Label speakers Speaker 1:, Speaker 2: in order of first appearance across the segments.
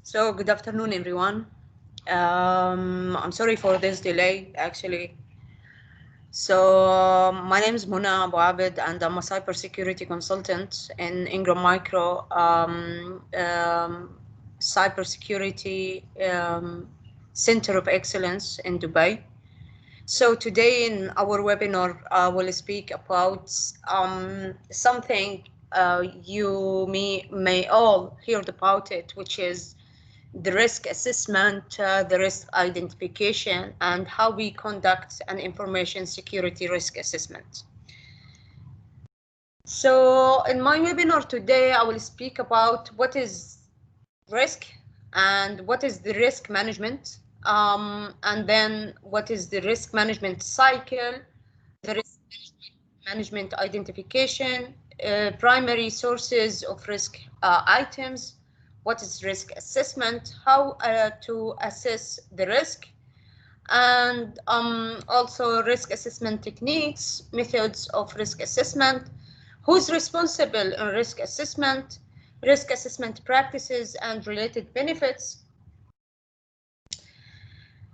Speaker 1: So good afternoon, everyone. I'm sorry for this delay, actually. So my name is Mona Abu Abed, and I'm a cybersecurity consultant in Ingram Micro Cybersecurity Center of Excellence in Dubai. So today in our webinar, we'll speak about something you may all heard about it, which is the risk assessment, the risk identification, and how we conduct an information security risk assessment. So in my webinar today, I will speak about what is risk and what is the risk management, and then what is the risk management cycle, the risk management identification, primary sources of risk items, what is risk assessment, how to assess the risk, and also risk assessment techniques, methods of risk assessment, who's responsible in risk assessment practices and related benefits.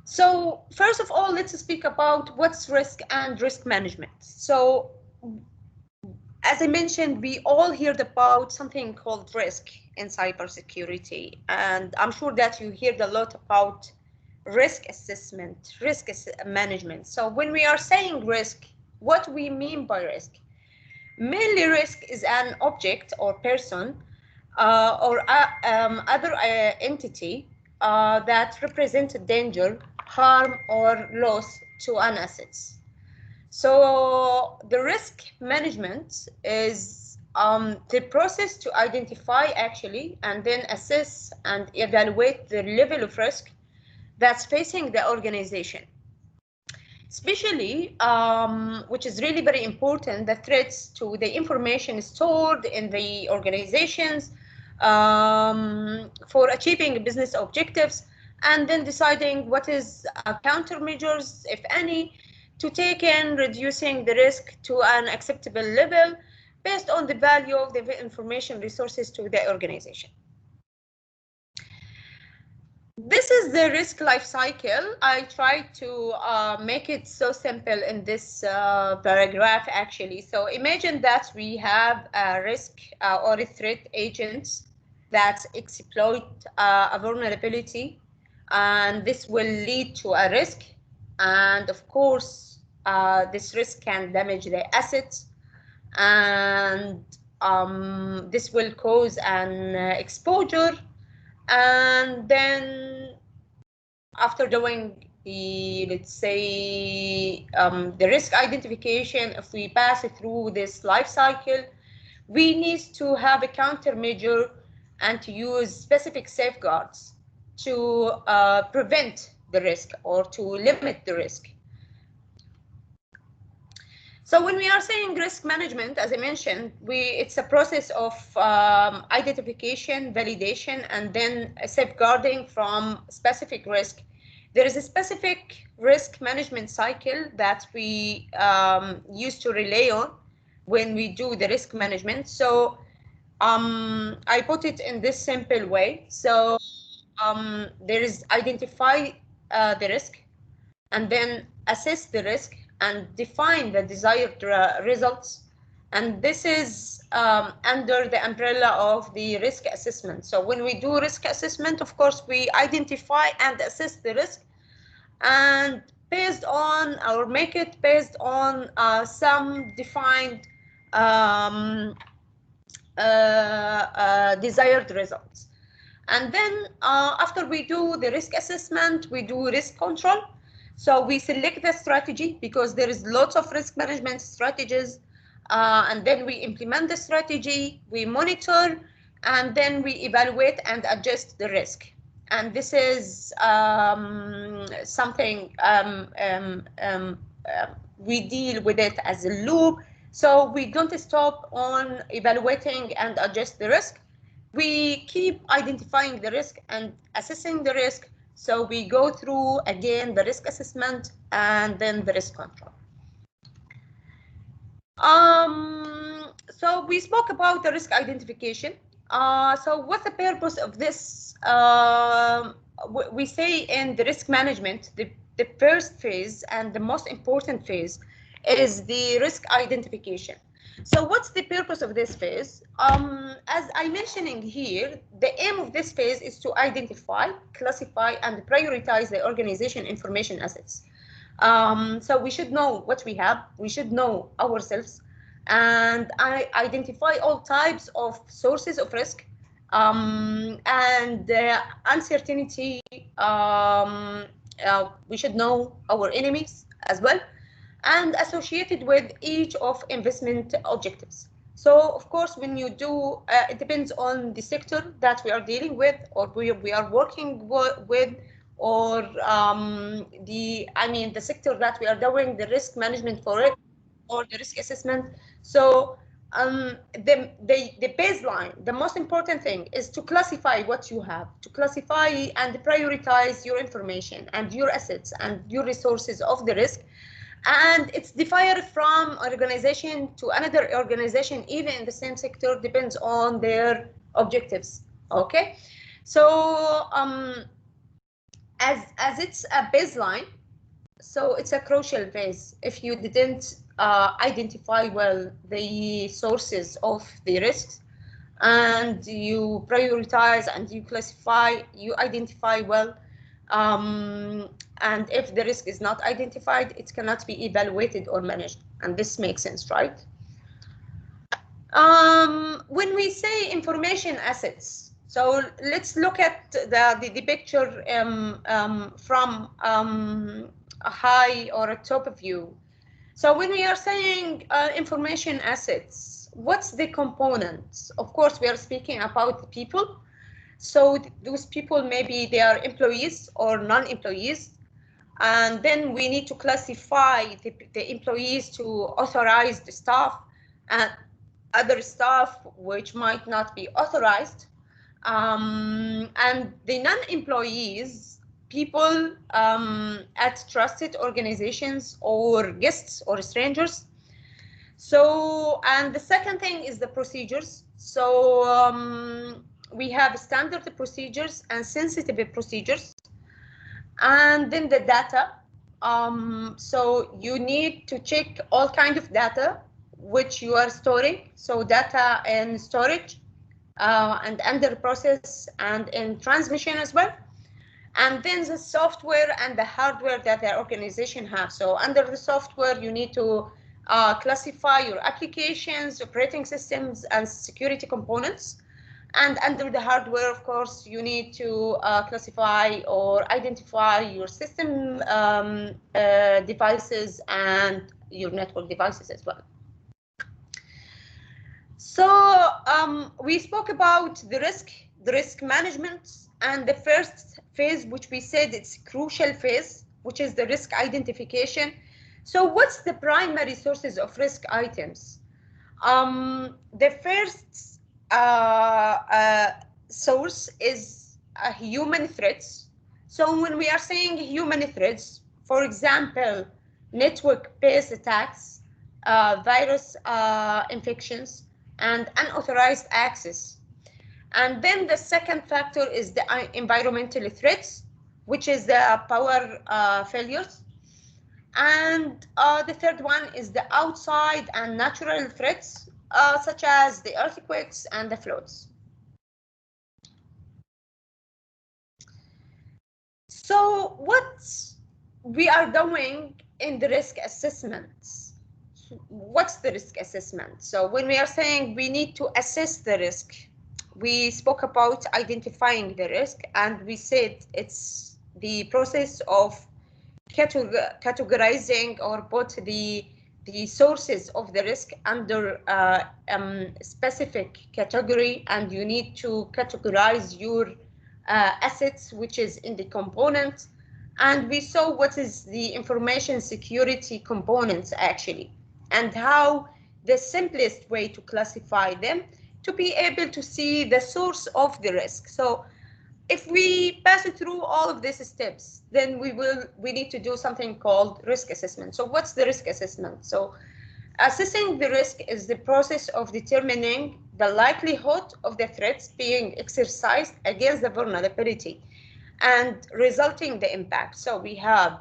Speaker 1: So first of all, let's speak about what's risk and risk management. So as I mentioned, we all heard about something called risk in cybersecurity, and I'm sure that you heard a lot about risk assessment, management. So when we are saying risk, what we mean by risk? Mainly risk is an object or person or other entity that represents a danger, harm, or loss to an asset. So the risk management is the process to identify actually and then assess and evaluate the level of risk that's facing the organization. Especially, which is really very important, the threats to the information stored in the organizations for achieving business objectives, and then deciding what is countermeasures, if any, to take in reducing the risk to an acceptable level based on the value of the information resources to the organization. This is the risk life cycle. I tried to make it so simple in this paragraph, actually. So imagine that we have a risk or a threat agents that exploit a vulnerability, and this will lead to a risk. And of course, this risk can damage the assets, and this will cause an exposure. And then after doing the, let's say, the risk identification, if we pass it through this life cycle, we need to have a countermeasure and to use specific safeguards to prevent the risk or to limit the risk. So when we are saying risk management, as I mentioned, it's a process of identification, validation, and then safeguarding from specific risk. There is a specific risk management cycle that we used to rely on when we do the risk management. So I put it in this simple way. So there is identify the risk, and then assess the risk and define the desired results. And this is under the umbrella of the risk assessment. So when we do risk assessment, of course, we identify and assess the risk, and based on, or make it based on some defined desired results. And then after we do the risk assessment, we do risk control. So we select the strategy because there is lots of risk management strategies, and then we implement the strategy, we monitor, and then we evaluate and adjust the risk. And this is something we deal with it as a loop. So we don't stop on evaluating and adjust the risk. We keep identifying the risk and assessing the risk. So we go through again the risk assessment and then the risk control. So we spoke about the risk identification. So what's the purpose of this? We say in the risk management, the first phase and the most important phase is the risk identification. So what's the purpose of this phase? As I mentioning here, the aim of this phase is to identify, classify, and prioritize the organization information assets. So we should know what we have, we should know ourselves, and I identify all types of sources of risk and uncertainty. We should know our enemies as well, and associated with each of investment objectives. So of course, when you do, it depends on the sector that we are dealing with, or we are working with, or the sector that we are doing the risk management for it, or the risk assessment. So the baseline, the most important thing is to classify what you have, to classify and prioritize your information and your assets and your resources of the risk. And it's different from organization to another organization, even in the same sector, depends on their objectives. Okay, so as it's a baseline, so it's a crucial phase. If you didn't identify well the sources of the risks, and you prioritize and you classify, you identify well, and if the risk is not identified, it cannot be evaluated or managed. And this makes sense, right? When we say information assets, so let's look at the picture from a high or a top view. So when we are saying information assets, what's the components? Of course, we are speaking about the people. So those people, maybe they are employees or non-employees. And then we need to classify the employees to authorized staff and other staff which might not be authorized. And the non-employees, people at trusted organizations or guests or strangers. So, and the second thing is the procedures. So we have standard procedures and sensitive procedures. And then the data. So you need to check all kinds of data which you are storing. So data in storage and under process and in transmission as well. And then the software and the hardware that the organization have. So under the software, you need to classify your applications, operating systems, and security components. And under the hardware, of course, you need to classify or identify your system devices and your network devices as well. So we spoke about the risk management, and the first phase, which we said it's crucial phase, which is the risk identification. So what's the primary sources of risk items? The first source is human threats. So when we are saying human threats, for example, network-based attacks, virus infections, and unauthorized access. And then the second factor is the environmental threats, which is the power failures. And the third one is the outside and natural threats, such as the earthquakes and the floods. So what we are doing in the risk assessments, what's the risk assessment? So when we are saying we need to assess the risk, we spoke about identifying the risk, and we said it's the process of categorizing or put the sources of the risk under specific category, and you need to categorize your assets, which is in the components. And we saw what is the information security components actually, and how the simplest way to classify them to be able to see the source of the risk. So if we pass through all of these steps, then we need to do something called risk assessment. So what's the risk assessment? So Assessing the risk is the process of determining the likelihood of the threats being exercised against the vulnerability and resulting the impact. So we have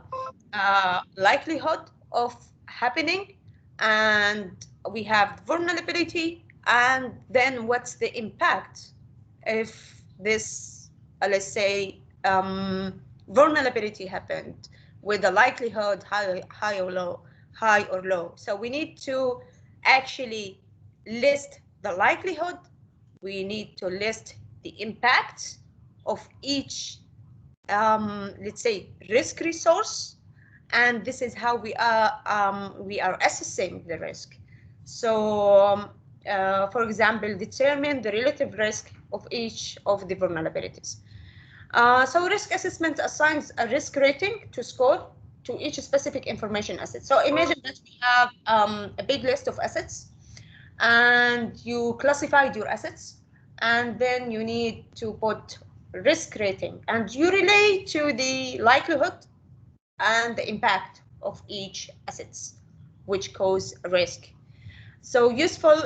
Speaker 1: likelihood of happening, and we have vulnerability, and then what's the impact if this, let's say, vulnerability happened, with the likelihood high or low, high or low. So we need to actually list the likelihood. We need to list the impact of each, let's say, risk resource, and this is how we are assessing the risk. So, for example, determine the relative risk of each of the vulnerabilities. So risk assessment assigns a risk rating to score to each specific information asset. So imagine that we have a big list of assets, and you classified your assets, and then you need to put risk rating, and you relate to the likelihood and the impact of each assets which cause risk. So useful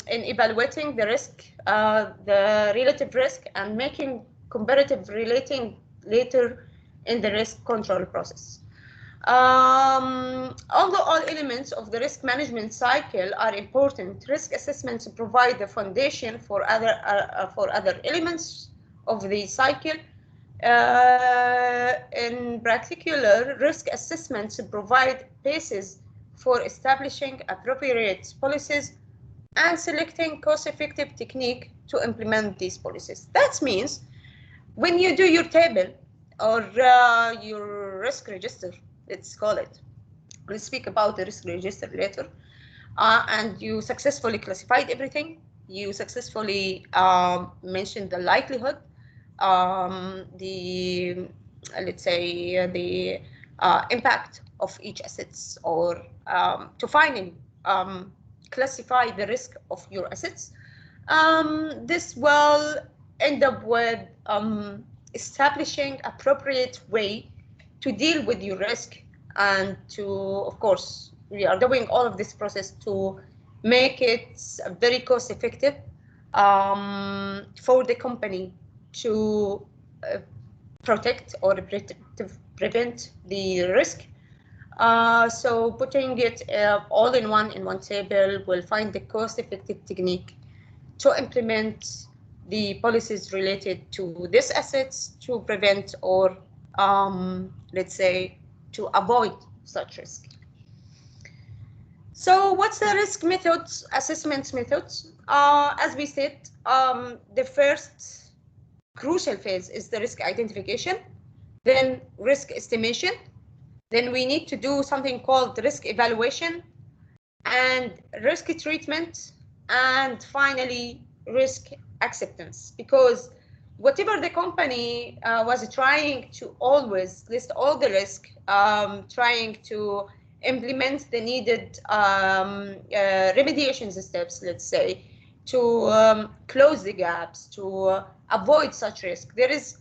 Speaker 1: in evaluating the risk, the relative risk, and making comparative relating later in the risk control process. Although all elements of the risk management cycle are important, risk assessments provide the foundation for other elements of the cycle. In particular, risk assessments provide basis for establishing appropriate policies and selecting cost-effective technique to implement these policies. That means when you do your table or your risk register, let's call it. We'll speak about the risk register later. And you successfully classified everything. You successfully mentioned the likelihood, the, let's say, the impact of each assets, or to finally classify the risk of your assets. This will end up with establishing appropriate way to deal with your risk, and to, of course, we are doing all of this process to make it very cost effective for the company to protect or prevent the risk. So putting it all in one table will find the cost-effective technique to implement the policies related to these assets to prevent or let's say to avoid such risk. So what's the risk methods, assessment methods? As we said, the first crucial phase is the risk identification, then risk estimation, then we need to do something called risk evaluation and risk treatment, and finally risk acceptance. Because whatever the company was trying to always list all the risk, trying to implement the needed remediation steps, let's say, to close the gaps, to avoid such risk, there is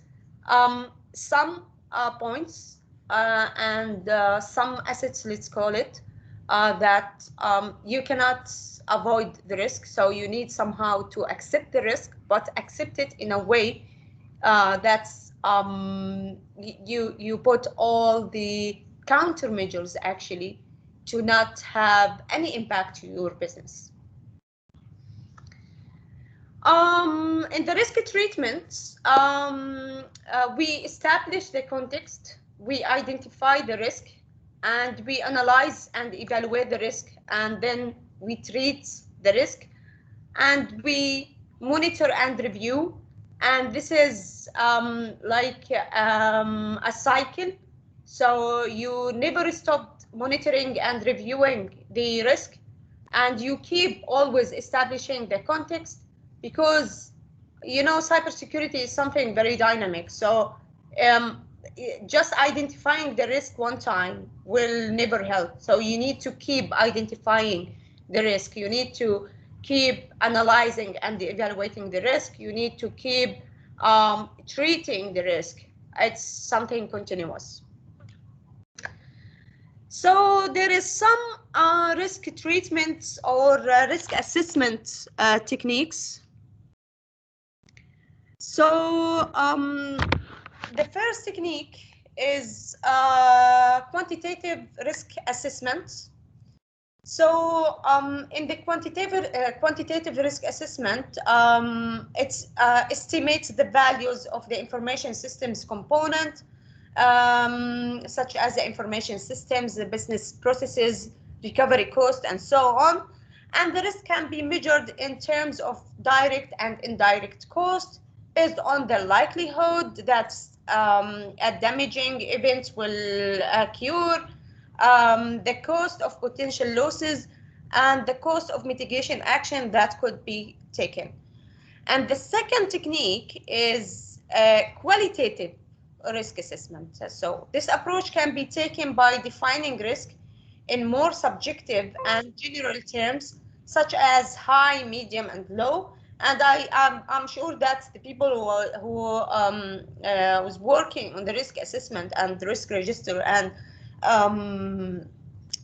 Speaker 1: some points and some assets, let's call it, that you cannot avoid the risk. So you need somehow to accept the risk, but accept it in a way that's you put all the countermeasures actually to not have any impact to your business. In the risk treatment, we establish the context, we identify the risk, and we analyze and evaluate the risk, and then we treat the risk, and we monitor and review. And this is like a cycle. So you never stop monitoring and reviewing the risk, and you keep always establishing the context, because you know cybersecurity is something very dynamic. So just identifying the risk one time will never help. So you need to keep identifying the risk. You need to keep analyzing and evaluating the risk. You need to keep treating the risk. It's something continuous. So there is some risk treatments or risk assessment techniques. So the first technique is quantitative risk assessment. So in the quantitative risk assessment, it estimates the values of the information systems component, such as the information systems, the business processes, recovery cost, and so on. And the risk can be measured in terms of direct and indirect cost based on the likelihood that a damaging event will occur, the cost of potential losses, and the cost of mitigation action that could be taken. And the second technique is qualitative risk assessment. So this approach can be taken by defining risk in more subjective and general terms, such as high, medium, and low. And I'm sure that the people who was working on the risk assessment and the risk register and um,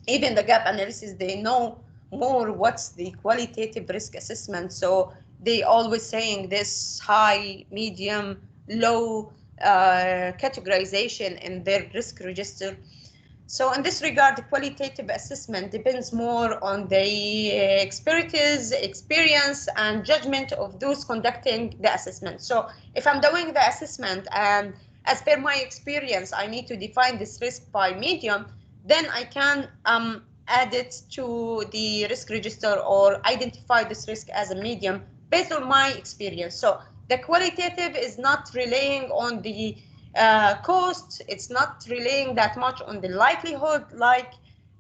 Speaker 1: even the gap analysis, they know more what's the qualitative risk assessment. So they always saying this high, medium, low categorization in their risk register. So in this regard, the qualitative assessment depends more on the expertise, experience, and judgment of those conducting the assessment. So if I'm doing the assessment and as per my experience, I need to define this risk by medium, then I can add it to the risk register or identify this risk as a medium based on my experience. So the qualitative is not relying on the cost, it's not relying that much on the likelihood like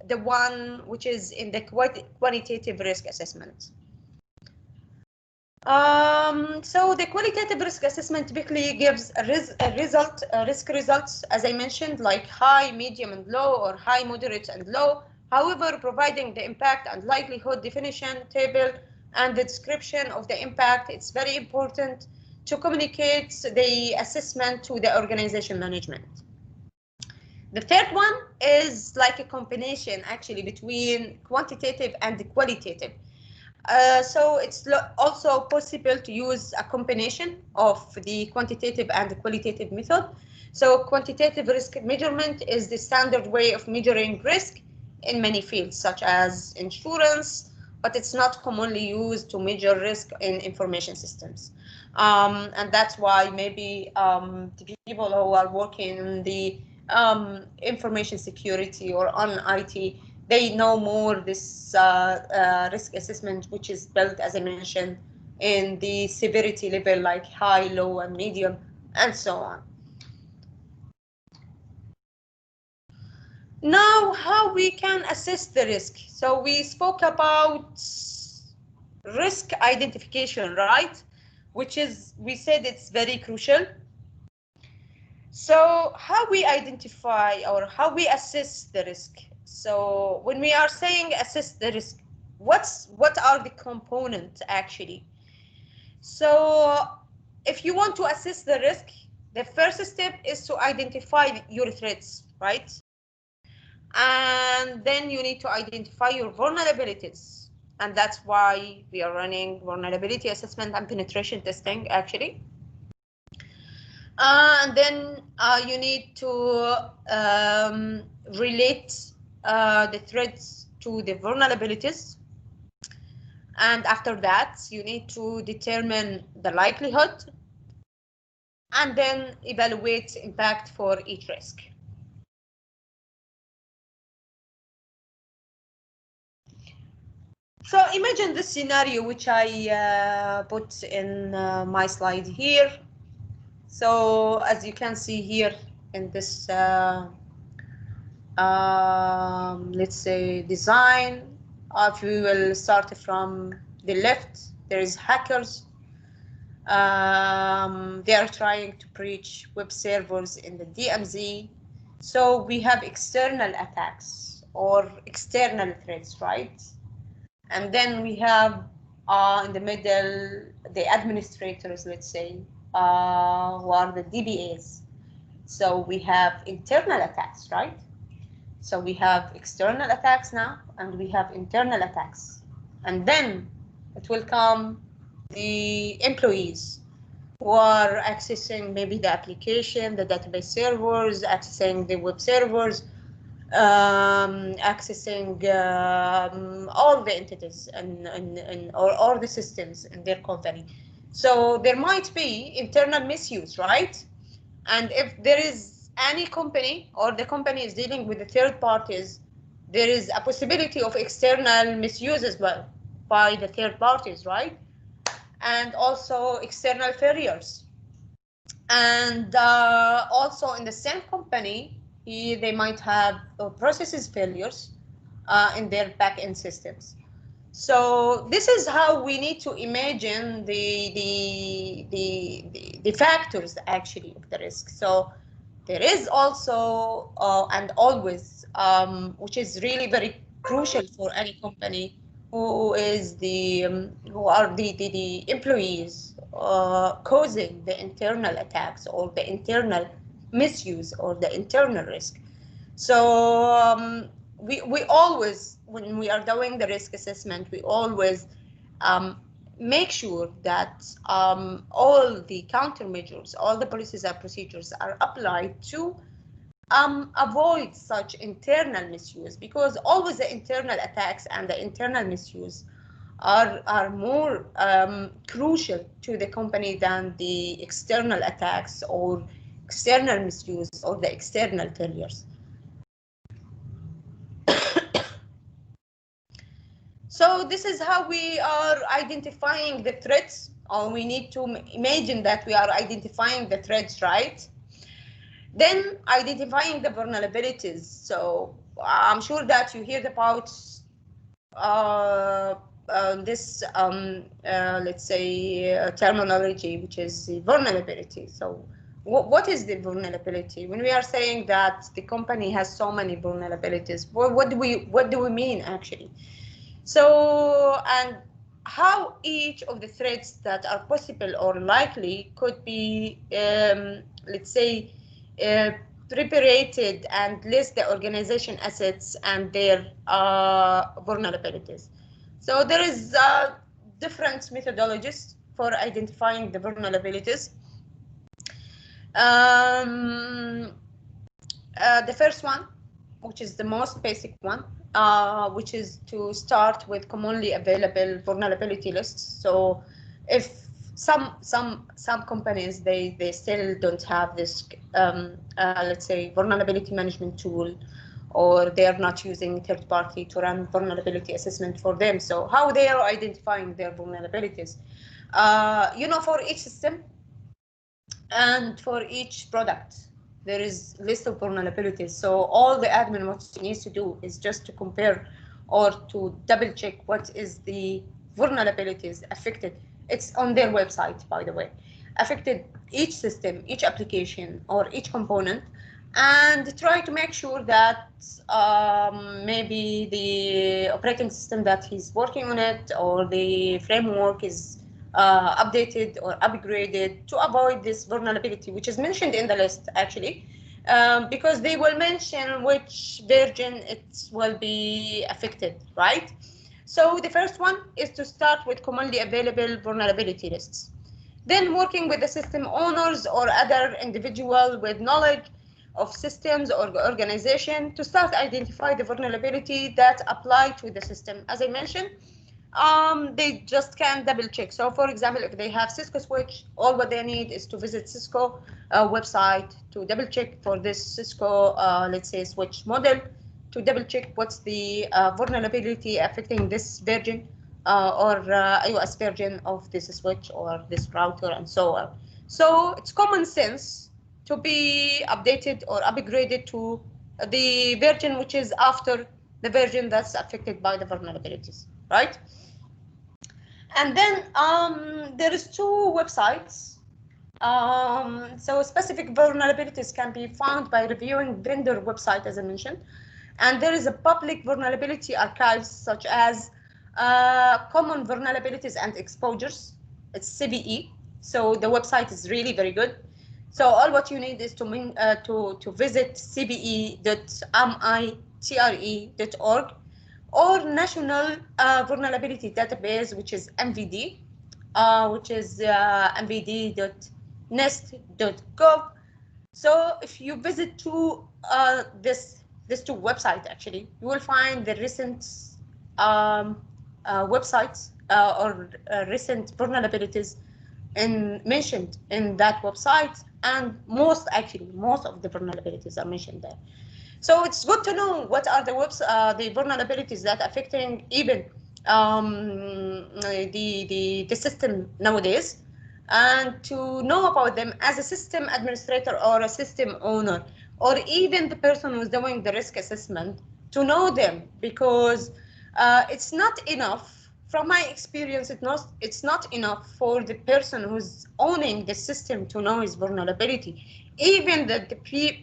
Speaker 1: the one which is in the quantitative risk assessment. So the qualitative risk assessment typically gives a risk results, as I mentioned, like high, medium, and low, or high, moderate, and low. However, providing the impact and likelihood definition table and the description of the impact, it's very important to communicate the assessment to the organization management. The third one is like a combination actually between quantitative and qualitative. So it's also possible to use a combination of the quantitative and the qualitative method. So quantitative risk measurement is the standard way of measuring risk in many fields, such as insurance, but it's not commonly used to measure risk in information systems. And that's why maybe the people who are working in the information security or on IT, they know more this risk assessment, which is built, as I mentioned, in the severity level, like high, low, and medium, and so on. Now, how we can assess the risk. So we spoke about risk identification, right? Which is, we said it's very crucial. So how we identify or how we assess the risk. So when we are saying assess the risk, what are the components actually? So if you want to assess the risk, the first step is to identify your threats, right? And then you need to identify your vulnerabilities. And that's why we are running vulnerability assessment and penetration testing actually. And then you need to relate the threats to the vulnerabilities. And after that, you need to determine the likelihood and then evaluate impact for each risk. So imagine this scenario, which I put in my slide here. So as you can see here in this, let's say, design, if we will start from the left, there is hackers. They are trying to breach web servers in the DMZ. So we have external attacks or external threats, right? And then we have in the middle, the administrators, let's say, who are the DBAs. So we have internal attacks, right? So we have external attacks now, and we have internal attacks. And then it will come the employees who are accessing maybe the application, the database servers, accessing the web servers, accessing all the entities or the systems in their company. So there might be internal misuse, right? And if there is any company or the company is dealing with the third parties, there is a possibility of external misuse as well by the third parties, right? And also external failures. And also in the same company, they might have processes failures in their back-end systems. So this is how we need to imagine the factors actually of the risk. So there is also and always, which is really very crucial for any company, who are the employees causing the internal attacks or the internal misuse or the internal risk. So we always, when we are doing the risk assessment, we always um, make sure that all the countermeasures, all the policies and procedures are applied to avoid such internal misuse, because always the internal attacks and the internal misuse are more crucial to the company than the external attacks or external misuse or the external failures. So this is how we are identifying the threats, or we need to imagine that we are identifying the threats, right? Then identifying the vulnerabilities. So I'm sure that you heard about this, let's say, terminology, which is the vulnerability. So what is the vulnerability? When we are saying that the company has so many vulnerabilities, what do we mean actually? So, and how each of the threats that are possible or likely could be, let's say, uh, preparated and list the organization assets and their vulnerabilities. So there is different methodologies for identifying the vulnerabilities. Um, the first one, which is the most basic one, which is to start with commonly available vulnerability lists. So if some companies, they still don't have this let's say vulnerability management tool, or they are not using third party to run vulnerability assessment for them. So how they are identifying their vulnerabilities? For each system and for each product, there is list of vulnerabilities. So all the admin what he needs to do is just to compare or to double check what is the vulnerabilities affected. It's on their website, by the way, affected each system, each application, or each component, and try to make sure that maybe the operating system that he's working on it or the framework is updated or upgraded to avoid this vulnerability, which is mentioned in the list actually, because they will mention which version it will be affected, right? So the first one is to start with commonly available vulnerability lists. Then working with the system owners or other individual with knowledge of systems or organization to start identify the vulnerability that apply to the system. As I mentioned, they just can double check. So for example, if they have Cisco switch, all what they need is to visit Cisco website to double check for this Cisco, let's say, switch model, to double check what's the vulnerability affecting this version or iOS version of this switch or this router and so on. So it's common sense to be updated or upgraded to the version which is after the version that's affected by the vulnerabilities, right? And then there is two websites. So specific vulnerabilities can be found by reviewing vendor website, as I mentioned. And there is a public vulnerability archives, such as common vulnerabilities and exposures. It's CVE. So the website is really very good. So all what you need is to visit cve.mit tre.org, or National Vulnerability Database, which is MVD, which is mvd.nist.gov. So if you visit to this two website, actually, you will find the recent websites or recent vulnerabilities mentioned in that website, and most of the vulnerabilities are mentioned there. So it's good to know what are the vulnerabilities that are affecting even the system nowadays, and to know about them as a system administrator or a system owner, or even the person who's doing the risk assessment, to know them, because it's not enough. From my experience, it's not enough for the person who's owning the system to know his vulnerability. Even the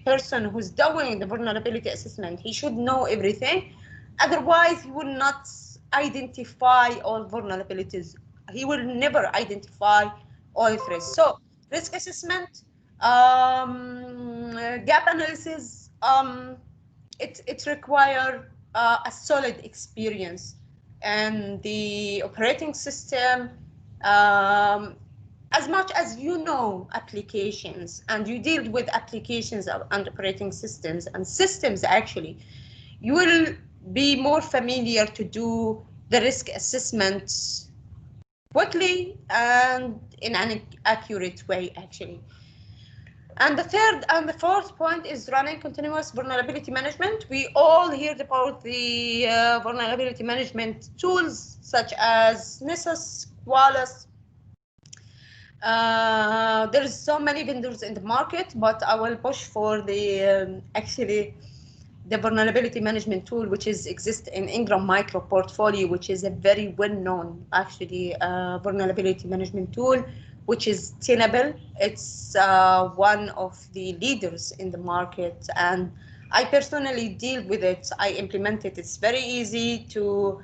Speaker 1: person who's doing the vulnerability assessment, he should know everything. Otherwise, he will not identify all vulnerabilities. He will never identify all threats. So risk assessment, gap analysis, it requires a solid experience and the operating system. As much as you know applications and you deal with applications and operating systems actually, you will be more familiar to do the risk assessments quickly and in an accurate way actually. And the third and the fourth point is running continuous vulnerability management. We all heard about the vulnerability management tools such as NIST, Qualys. There's so many vendors in the market, but I will push for the actually the vulnerability management tool, which exists in Ingram Micro Portfolio, which is a very well-known actually vulnerability management tool, which is Tenable. It's one of the leaders in the market, and I personally deal with it. I implement it. It's very easy to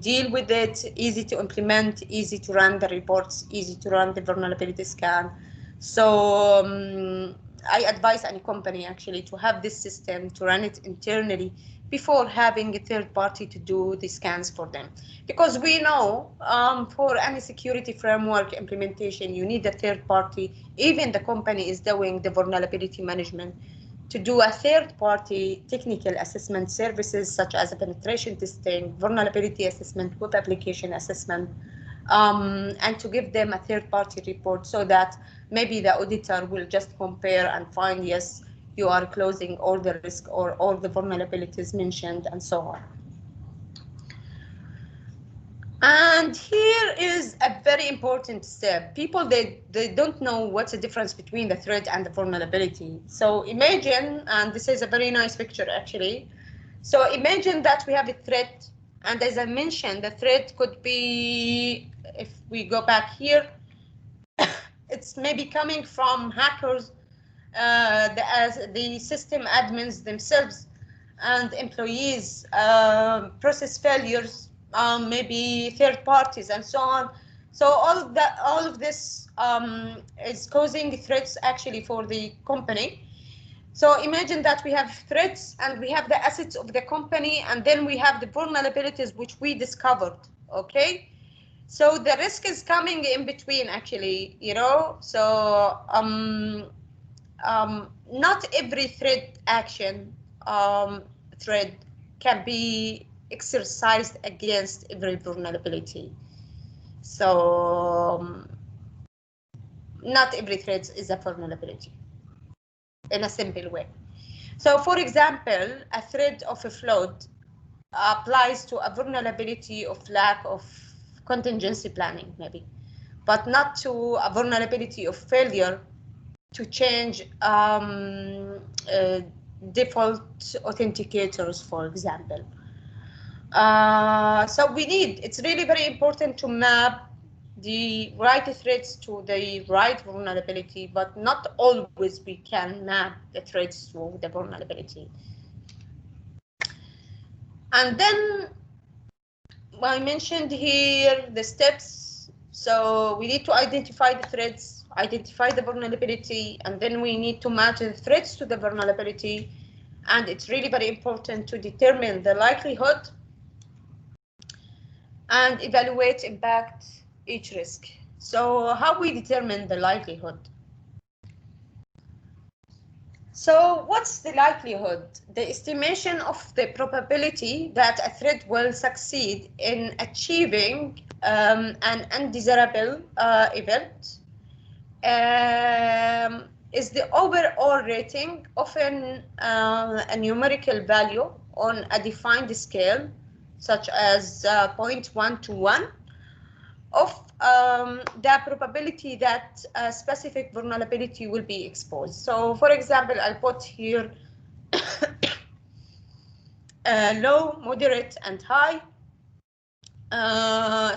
Speaker 1: deal with it, easy to implement, easy to run the reports, easy to run the vulnerability scan. So I advise any company actually to have this system, to run it internally before having a third party to do the scans for them. Because we know for any security framework implementation, you need a third party. Even the company is doing the vulnerability management, to do a third-party technical assessment services such as penetration testing, vulnerability assessment, web application assessment, and to give them a third-party report so that maybe the auditor will just compare and find, yes, you are closing all the risk or all the vulnerabilities mentioned and so on. And here is a very important step. People, they don't know what's the difference between the threat and the vulnerability. So imagine, and this is a very nice picture actually. So imagine that we have a threat, and as I mentioned, the threat could be, if we go back here, it's maybe coming from hackers, the system admins themselves, and employees, process failures, maybe third parties, and so on. So all of this is causing threats actually for the company. So imagine that we have threats and we have the assets of the company, and then we have the vulnerabilities which we discovered. Okay, so the risk is coming in between actually, you know. So not every threat action thread can be exercised against every vulnerability. So not every threat is a vulnerability in a simple way. So for example, a threat of a flood applies to a vulnerability of lack of contingency planning maybe, but not to a vulnerability of failure to change default authenticators, for example. So it's really very important to map the right threats to the right vulnerability, but not always we can map the threats to the vulnerability. And then I mentioned here the steps. So we need to identify the threats, identify the vulnerability, and then we need to match the threats to the vulnerability. and it's really very important to determine the likelihood and evaluate impact each risk. So how we determine the likelihood? So what's the likelihood? The estimation of the probability that a threat will succeed in achieving an undesirable event is the overall rating, often a numerical value on a defined scale, such as 0.1 to 1, of the probability that a specific vulnerability will be exposed. So, for example, I'll put here low, moderate, and high.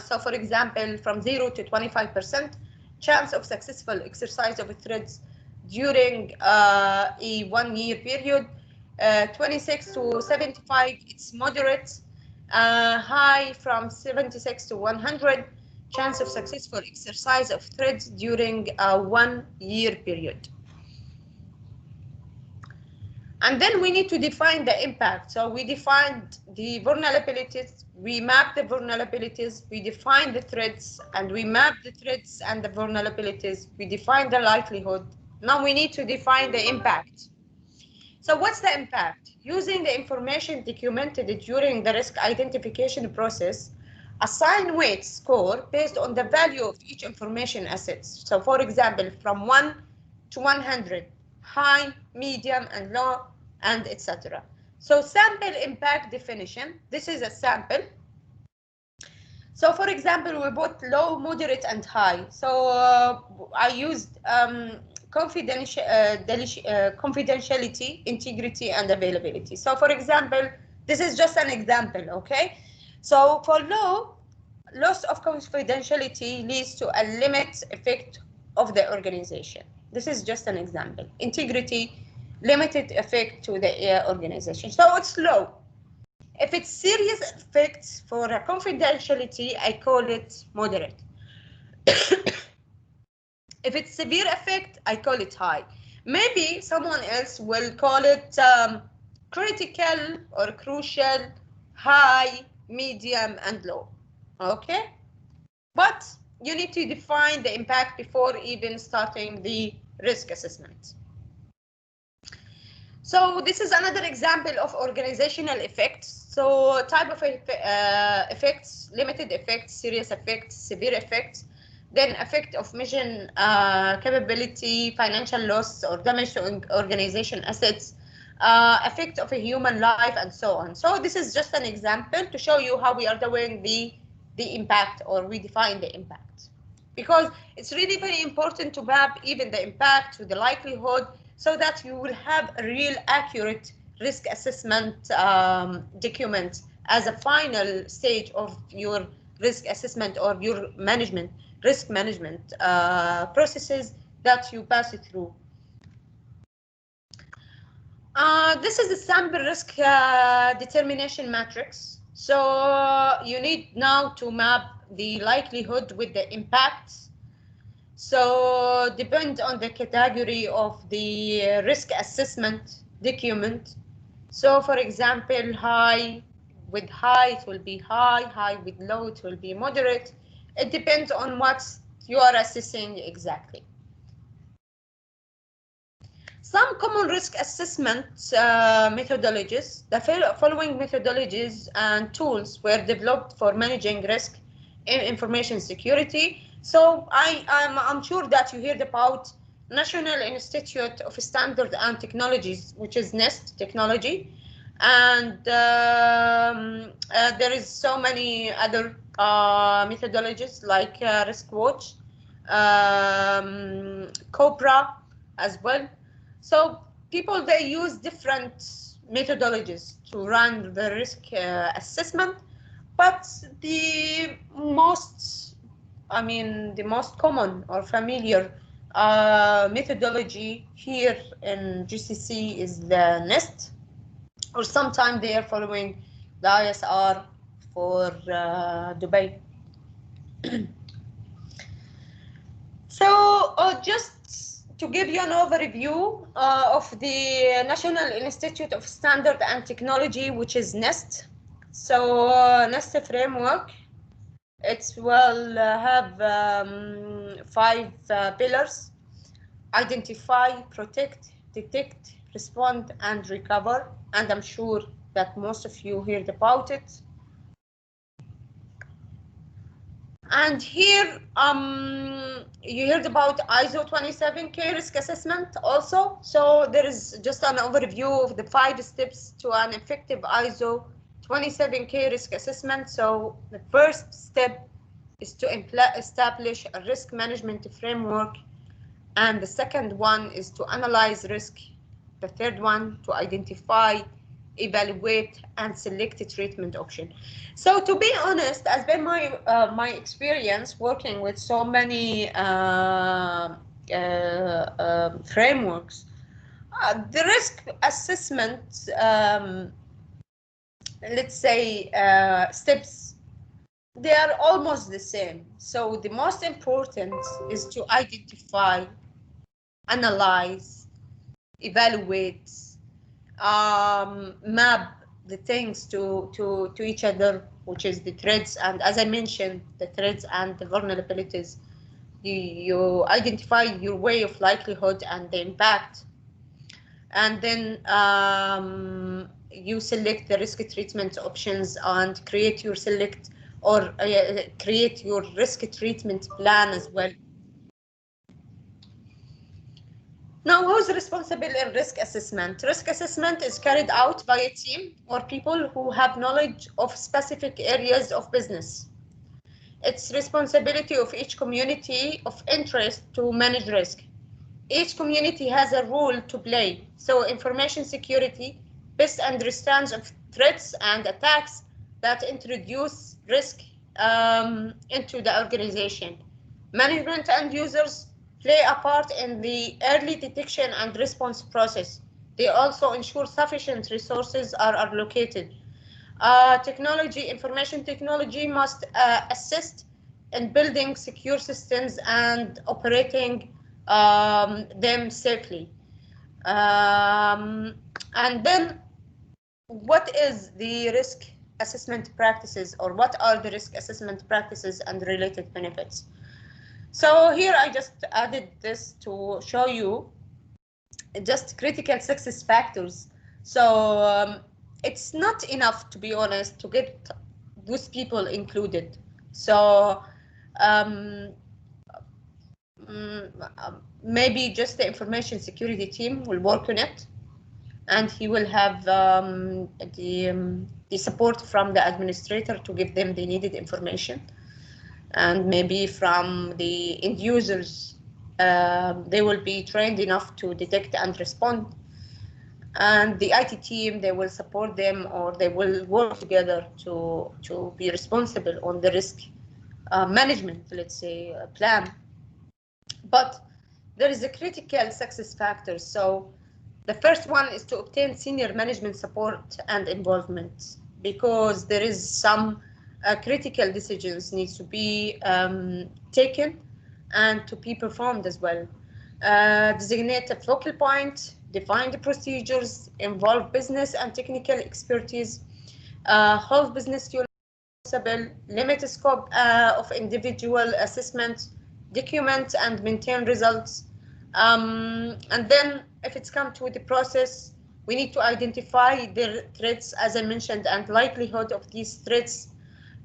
Speaker 1: So, for example, from 0 to 25% chance of successful exercise of threats during a 1 year period. 26 to 75, it's moderate. High from 76 to 100, chance of successful exercise of threats during a 1 year period. And then we need to define the impact. So we defined the vulnerabilities, we map the vulnerabilities, we define the threats, and we map the threats and the vulnerabilities, we define the likelihood. Now we need to define the impact. So what's the impact? Using the information documented during the risk identification process, assign weight score based on the value of each information assets. So for example, from 1 to 100, high, medium, and low, and etc. So sample impact definition, this is a sample. So for example, we put low, moderate, and high. So I used confidentiality, integrity, and availability. So for example, this is just an example, okay? So for low, loss of confidentiality leads to a limit effect of the organization. This is just an example. Integrity, limited effect to the organization. So it's low. If it's serious effects for a confidentiality, I call it moderate. If it's severe effect, I call it high. Maybe someone else will call it critical or crucial, high, medium, and low. Okay? But you need to define the impact before even starting the risk assessment. So this is another example of organizational effects. So type of effects, limited effects, serious effects, severe effects, then effect of mission capability, financial loss or damage to organization assets, effect of a human life, and so on. So this is just an example to show you how we are doing the impact, or we define the impact. Because it's really very important to map even the impact to the likelihood, so that you will have a real accurate risk assessment document as a final stage of your risk assessment or your risk management processes that you pass through. This is the sample risk determination matrix. So you need now to map the likelihood with the impacts. So depend on the category of the risk assessment document. So for example, high, with high it will be high, high with low it will be moderate. It depends on what you are assessing exactly. Some common risk assessment methodologies. The following methodologies and tools were developed for managing risk in information security. So I'm sure that you heard about National Institute of Standards and Technologies, which is NIST technology, and there is so many other methodologies like RiskWatch, Cobra as well. So people, they use different methodologies to run the risk assessment, but the most common or familiar methodology here in GCC is the NIST, or sometimes they are following the ISR for Dubai. So just to give you an overview of the National Institute of Standard and Technology, which is NIST. So NIST framework, it will have 5 pillars: identify, protect, detect, respond, and recover. And I'm sure that most of you heard about it. And here, you heard about ISO 27K risk assessment also. So there is just an overview of the 5 steps to an effective ISO 27K risk assessment. So the first step is to establish a risk management framework. And the second one is to analyze risk. The third one, to identify, evaluate, and select a treatment option. So to be honest, as been my experience working with so many frameworks, the risk assessment, let's say, steps, they are almost the same. So the most important is to identify, analyze, evaluate, map the things to each other, which is the threats. And as I mentioned, the threats and the vulnerabilities, you identify your way of likelihood and the impact, and then you select the risk treatment options and create your create your risk treatment plan as well. Now, who's responsible in risk assessment? Risk assessment is carried out by a team or people who have knowledge of specific areas of business. It's responsibility of each community of interest to manage risk. Each community has a role to play. So information security best understands of threats and attacks that introduce risk into the organization. Management and users play a part in the early detection and response process. They also ensure sufficient resources are allocated. Information technology must assist in building secure systems and operating them safely. And then, what is the risk assessment practices, or what are the risk assessment practices and related benefits? So here I just added this to show you just critical success factors. So it's not enough, to be honest, to get those people included. So maybe just the information security team will work on it, and he will have the support from the administrator to give them the needed information. And maybe from the end users, they will be trained enough to detect and respond. And the IT team, they will support them, or they will work together to be responsible on the risk management, let's say, plan. But there is a critical success factor. So the first one is to obtain senior management support and involvement, because there is some critical decisions needs to be taken and to be performed as well. Designate a focal point, define the procedures, involve business and technical expertise, hold business units responsible, limit the scope of individual assessment, document and maintain results. And then if it's come to the process, we need to identify the threats, as I mentioned, and likelihood of these threats,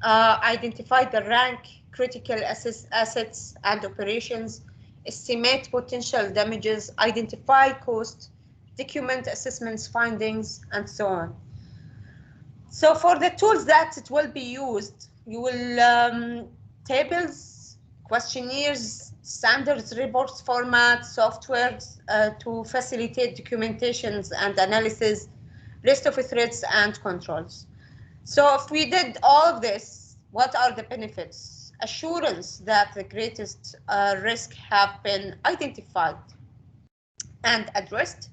Speaker 1: identify the rank critical assets and operations, estimate potential damages, identify cost, document assessments findings, and so on. So for the tools that it will be used, you will tables, questionnaires, standards reports format, softwares to facilitate documentations and analysis, list of threats and controls. So if we did all of this, what are the benefits? Assurance that the greatest risks have been identified and addressed,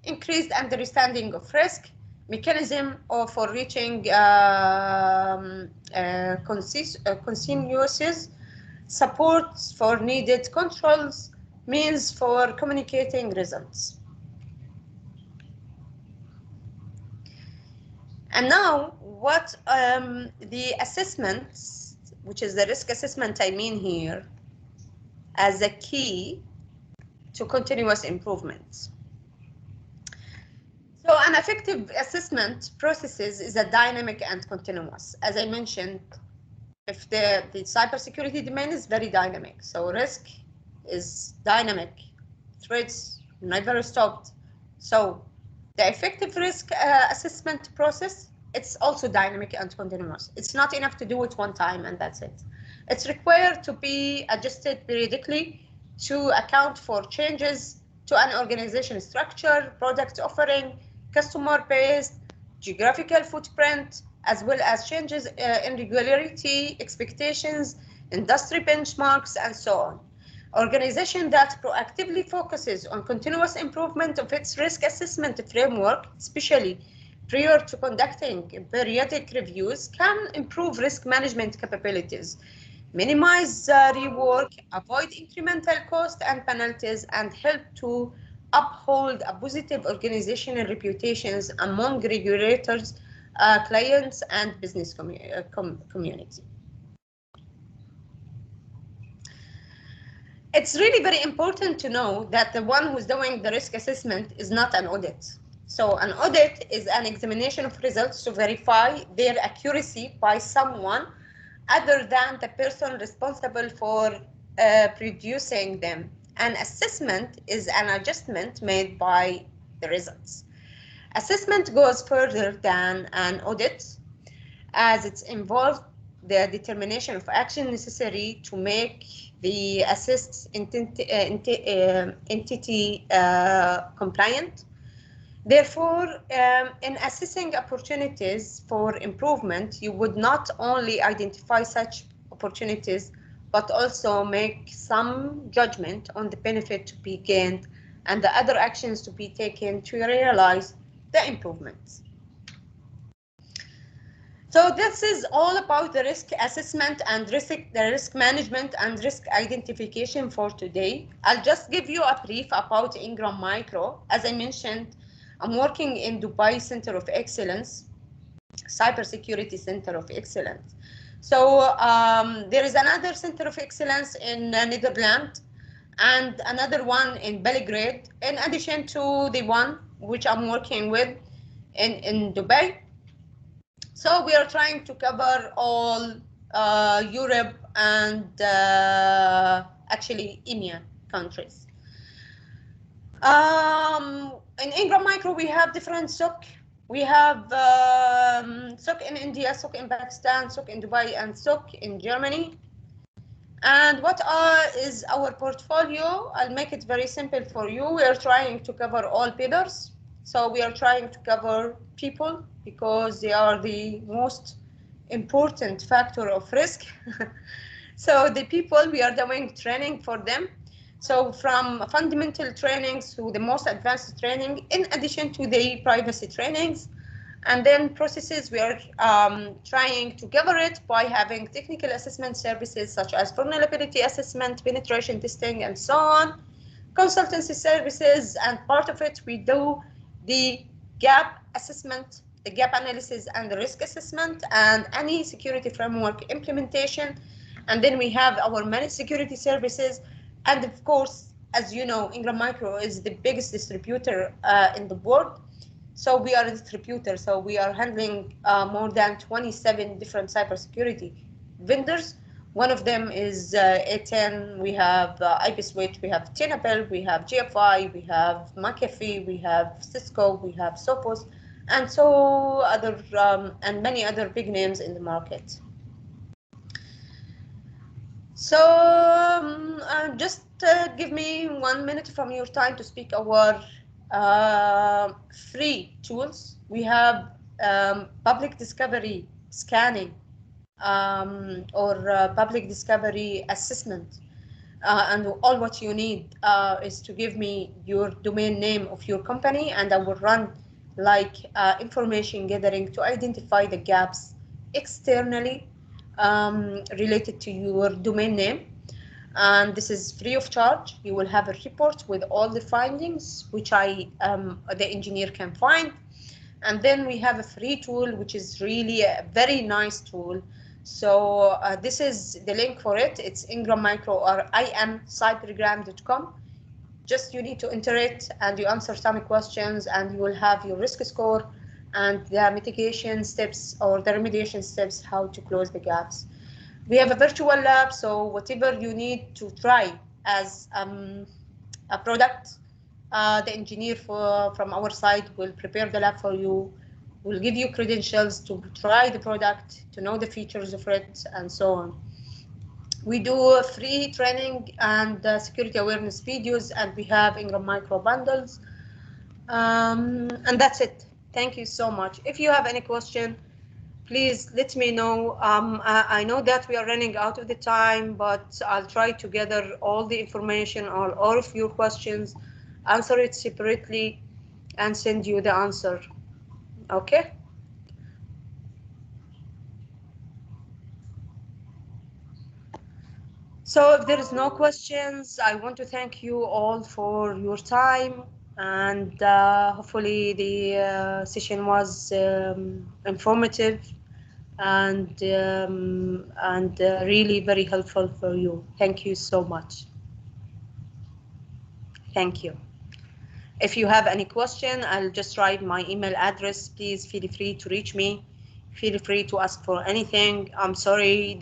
Speaker 1: increased understanding of risk, mechanism for reaching consensus, support for needed controls, means for communicating results. And now what the assessments, which is the risk assessment I mean here, as a key to continuous improvement. So an effective assessment processes is a dynamic and continuous. As I mentioned, if the cybersecurity domain is very dynamic, so risk is dynamic, threats never stopped. So the effective risk assessment process, it's also dynamic and continuous. It's not enough to do it one time and that's it. It's required to be adjusted periodically to account for changes to an organization structure, product offering, customer base, geographical footprint, as well as changes in regularity, expectations, industry benchmarks, and so on. Organization that proactively focuses on continuous improvement of its risk assessment framework, especially prior to conducting periodic reviews, can improve risk management capabilities, minimize rework, avoid incremental costs and penalties, and help to uphold a positive organizational reputations among regulators, clients, and business community. It's really very important to know that the one who's doing the risk assessment is not an audit. So an audit is an examination of results to verify their accuracy by someone other than the person responsible for producing them. An assessment is an adjustment made by the results. Assessment goes further than an audit, as it's involved the determination of action necessary to make the assessed entity compliant. Therefore, in assessing opportunities for improvement, you would not only identify such opportunities, but also make some judgment on the benefit to be gained and the other actions to be taken to realize the improvements. So this is all about the risk assessment and the risk management and risk identification for today. I'll just give you a brief about Ingram Micro. As I mentioned, I'm working in Dubai Center of Excellence, Cybersecurity Center of Excellence. So there is another Center of Excellence in Netherlands and another one in Belgrade, in addition to the one which I'm working with in Dubai. So we are trying to cover all Europe and actually EMEA countries. In Ingram Micro, we have different SOC. We have SOC in India, SOC in Pakistan, SOC in Dubai, and SOC in Germany. And what is our portfolio? I'll make it very simple for you. We are trying to cover all pillars. So we are trying to cover people because they are the most important factor of risk. So the people, we are doing training for them. So from fundamental trainings to the most advanced training, in addition to the privacy trainings. And then processes, we are trying to cover it by having technical assessment services such as vulnerability assessment, penetration testing, and so on. Consultancy services, and part of it, we do the gap assessment, the gap analysis, and the risk assessment, and any security framework implementation. And then we have our managed security services. And of course, as you know, Ingram Micro is the biggest distributor in the world. So we are a distributor, so we are handling more than 27 different cybersecurity vendors. One of them is A10, we have IP Switch, we have Tenable, we have GFI, we have McAfee, we have Cisco, we have Sophos, and so other and many other big names in the market. So just give me 1 minute from your time to speak our free tools. We have public discovery scanning or public discovery assessment. And all what you need is to give me your domain name of your company, and I will run like information gathering to identify the gaps externally related to your domain name. and this is free of charge. You will have a report with all the findings which the engineer can find. And then we have a free tool, which is really a very nice tool. So this is the link for it. It's Ingram Micro or imcybergram.com. Just you need to enter it and you answer some questions and you will have your risk score and the mitigation steps or the remediation steps, how to close the gaps. We have a virtual lab, so whatever you need to try as a product, the engineer from our side will prepare the lab for you, will give you credentials to try the product, to know the features of it, and so on. We do free training and security awareness videos, and we have Ingram Micro bundles. And that's it. Thank you so much. If you have any question, please let me know. I know that we are running out of the time, but I'll try to gather all the information, all of your questions, answer it separately, and send you the answer. Okay? So if there is no questions, I want to thank you all for your time, and hopefully the session was informative and really very helpful for you. Thank you so much. Thank you. If you have any question, I'll just write my email address. Please feel free to reach me. Feel free to ask for anything. I'm sorry,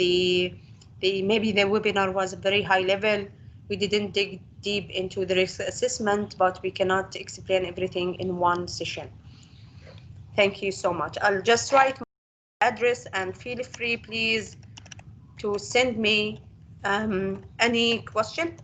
Speaker 1: maybe the webinar was very high level. We didn't dig deep into the risk assessment, but we cannot explain everything in one session. Thank you so much. I'll just write my address and feel free, please, to send me any question.